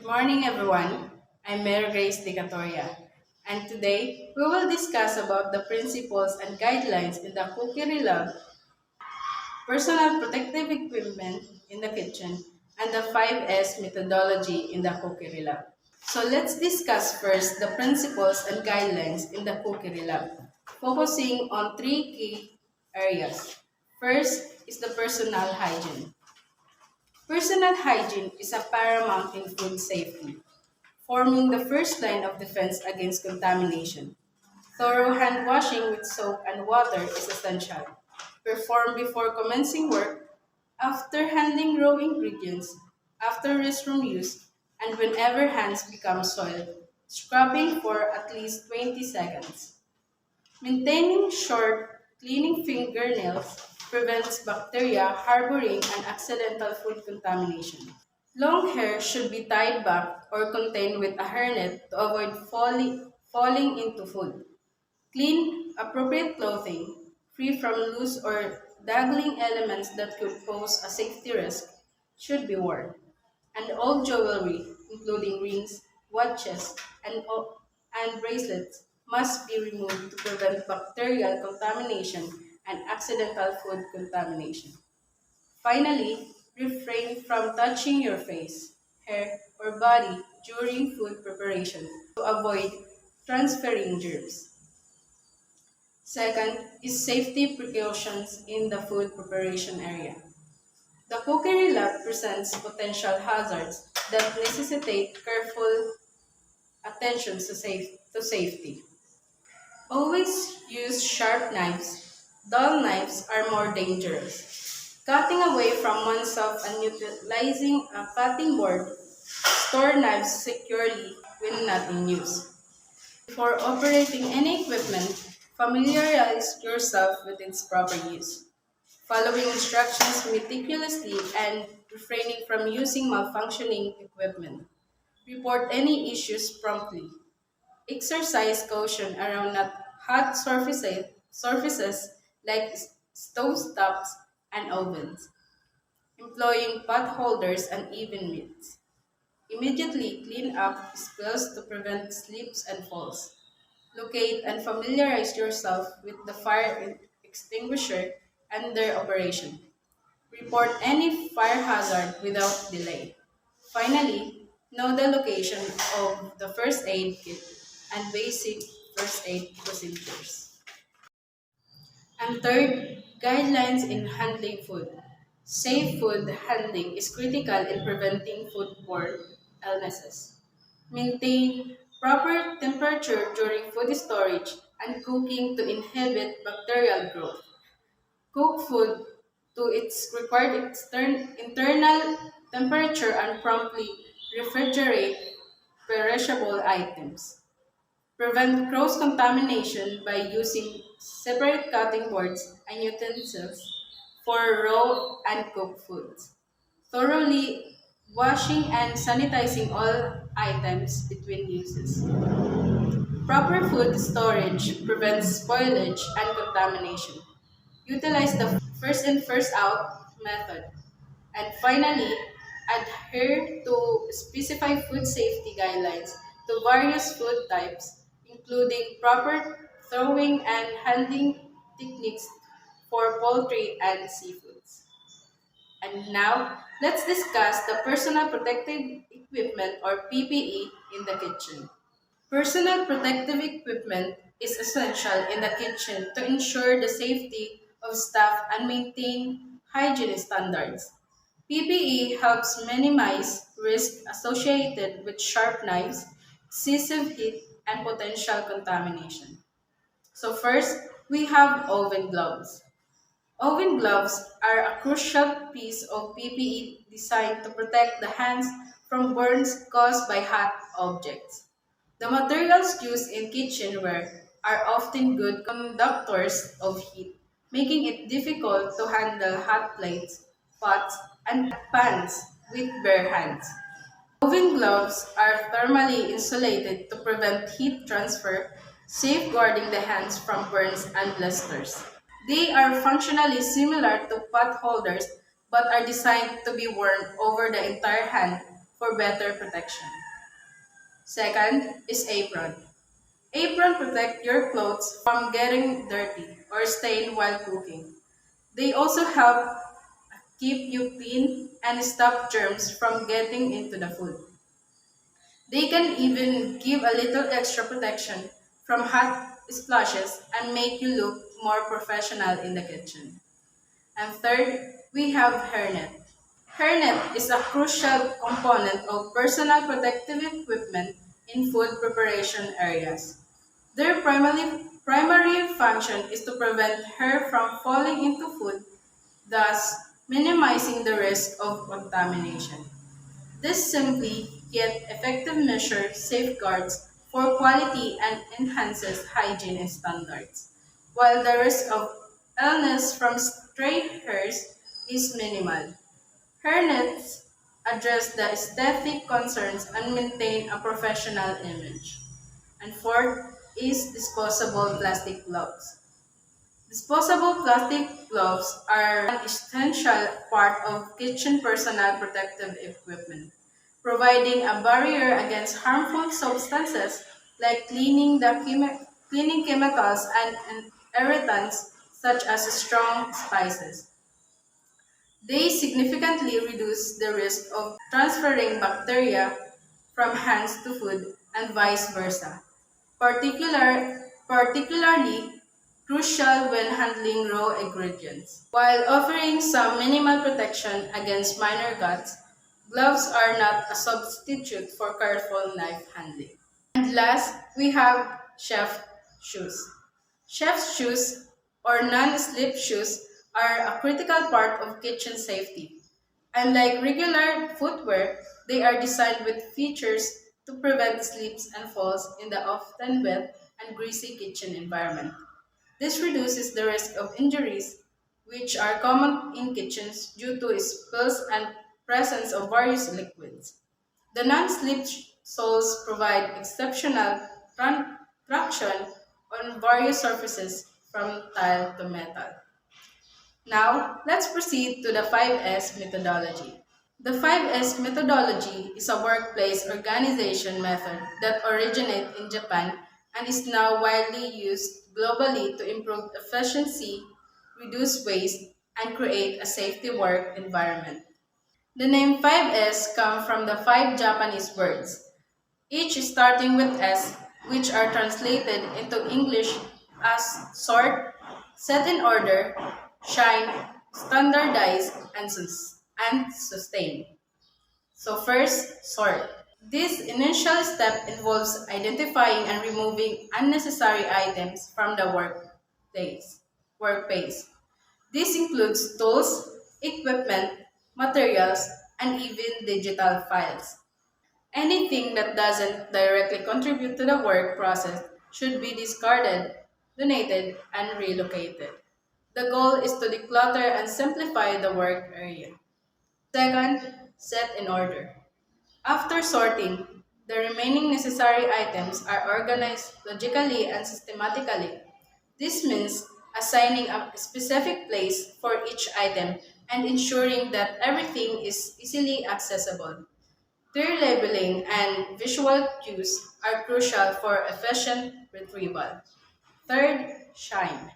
Good morning, everyone. I'm Mary Grace de Catoria, and today we will discuss about the principles and guidelines in the Cookery Lab, personal protective equipment in the kitchen, and the 5S methodology in the Cookery Lab. So let's discuss first the principles and guidelines in the Cookery Lab, focusing on three key areas. First is the personal hygiene. Personal hygiene is a paramount in food safety, forming the first line of defense against contamination. Thorough hand washing with soap and water is essential. Perform before commencing work, after handling raw ingredients, after restroom use, and whenever hands become soiled, scrubbing for at least 20 seconds. Maintaining short, cleaning fingernails prevents bacteria harboring an accidental food contamination. Long hair should be tied back or contained with a hairnet to avoid falling into food. Clean, appropriate clothing, free from loose or dangling elements that could pose a safety risk, should be worn. And all jewelry, including rings, watches, and bracelets, must be removed to prevent bacterial contamination and accidental food contamination. Finally, refrain from touching your face, hair, or body during food preparation to avoid transferring germs. Second is safety precautions in the food preparation area. The cookery lab presents potential hazards that necessitate careful attention to safety. Always use sharp knives. Dull knives are more dangerous. Cutting away from oneself and utilizing a cutting board, store knives securely when not in use. Before operating any equipment, familiarize yourself with its proper use. Following instructions meticulously and refraining from using malfunctioning equipment. Report any issues promptly. Exercise caution around not hot surfaces like stove tops and ovens. Employing pot holders and even mitts. Immediately clean up spills to prevent slips and falls. Locate and familiarize yourself with the fire extinguisher and their operation. Report any fire hazard without delay. Finally, know the location of the first aid kit and basic first aid procedures. And third, guidelines in handling food. Safe food handling is critical in preventing foodborne illnesses. Maintain proper temperature during food storage and cooking to inhibit bacterial growth. Cook food to its required internal temperature and promptly refrigerate perishable items. Prevent cross contamination by using separate cutting boards and utensils for raw and cooked foods. Thoroughly washing and sanitizing all items between uses. Proper food storage prevents spoilage and contamination. Utilize the first in, first out method. And finally, adhere to specified food safety guidelines to various food types, including proper throwing and handling techniques for poultry and seafoods. And now, let's discuss the personal protective equipment or PPE in the kitchen. Personal protective equipment is essential in the kitchen to ensure the safety of staff and maintain hygiene standards. PPE helps minimize risk associated with sharp knives, excessive heat, and potential contamination. So first, we have oven gloves. Oven gloves are a crucial piece of PPE designed to protect the hands from burns caused by hot objects. The materials used in kitchenware are often good conductors of heat, making it difficult to handle hot plates, pots, and pans with bare hands. Oven gloves are thermally insulated to prevent heat transfer, safeguarding the hands from burns and blisters. They are functionally similar to pot holders but are designed to be worn over the entire hand for better protection. Second is apron. Apron protect your clothes from getting dirty or stained while cooking. They also help keep you clean and stop germs from getting into the food. They can even give a little extra protection from hot splashes and make you look more professional in the kitchen. And third, we have hairnet. Hairnet is a crucial component of personal protective equipment in food preparation areas. Their primary function is to prevent hair from falling into food, thus minimizing the risk of contamination. This simply yet effective measure safeguards for quality and enhances hygiene standards, while the risk of illness from stray hairs is minimal. Hairnets address the aesthetic concerns and maintain a professional image. And fourth is disposable plastic gloves. Disposable plastic gloves are an essential part of kitchen personal protective equipment, providing a barrier against harmful substances like cleaning chemicals and irritants such as strong spices. They significantly reduce the risk of transferring bacteria from hands to food and vice versa, particularly crucial when handling raw ingredients. While offering some minimal protection against minor cuts, gloves are not a substitute for careful knife handling. And last, we have chef shoes. Chef's shoes or non-slip shoes are a critical part of kitchen safety. Unlike regular footwear, they are designed with features to prevent slips and falls in the often wet and greasy kitchen environment. This reduces the risk of injuries, which are common in kitchens due to spills and presence of various liquids. The non-slip soles provide exceptional traction on various surfaces from tile to metal. Now, let's proceed to the 5S methodology. The 5S methodology is a workplace organization method that originated in Japan and is now widely used globally to improve efficiency, reduce waste, and create a safety work environment. The name 5S comes from the five Japanese words, each starting with S, which are translated into English as sort, set in order, shine, standardize, and sustain. So first, sort. This initial step involves identifying and removing unnecessary items from the workplace. This includes tools, equipment, materials, and even digital files. Anything that doesn't directly contribute to the work process should be discarded, donated, and relocated. The goal is to declutter and simplify the work area. Second, set in order. After sorting, the remaining necessary items are organized logically and systematically. This means assigning a specific place for each item and ensuring that everything is easily accessible. Clear labeling and visual cues are crucial for efficient retrieval. Third, shine.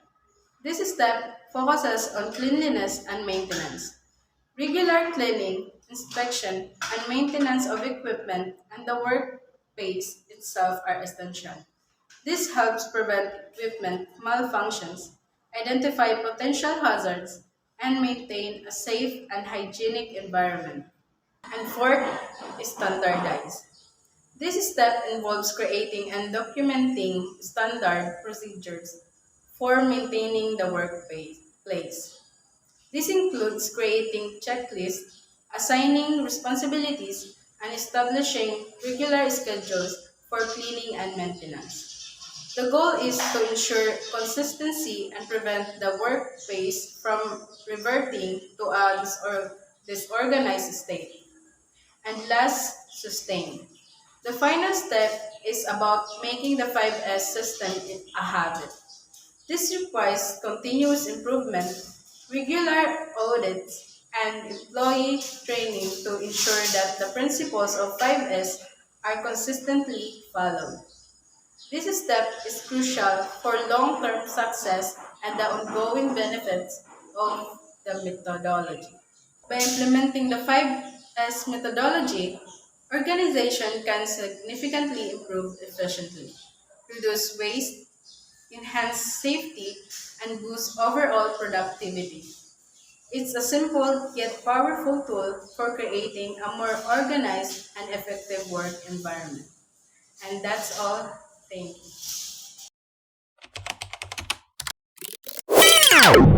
This step focuses on cleanliness and maintenance. Regular cleaning, inspection, and maintenance of equipment and the workspace itself are essential. This helps prevent equipment malfunctions, identify potential hazards, and maintain a safe and hygienic environment. And fourth, standardize. This step involves creating and documenting standard procedures for maintaining the workplace. This includes creating checklists, assigning responsibilities, and establishing regular schedules for cleaning and maintenance. The goal is to ensure consistency and prevent the workplace from reverting to a disorganized state. And last, sustain. The final step is about making the 5S system a habit. This requires continuous improvement, regular audits, and employee training to ensure that the principles of 5S are consistently followed. This step is crucial for long-term success and the ongoing benefits of the methodology. By implementing the 5S methodology, organization can significantly improve efficiently, reduce waste, enhance safety, and boost overall productivity. It's a simple yet powerful tool for creating a more organized and effective work environment. And that's all. Thank you.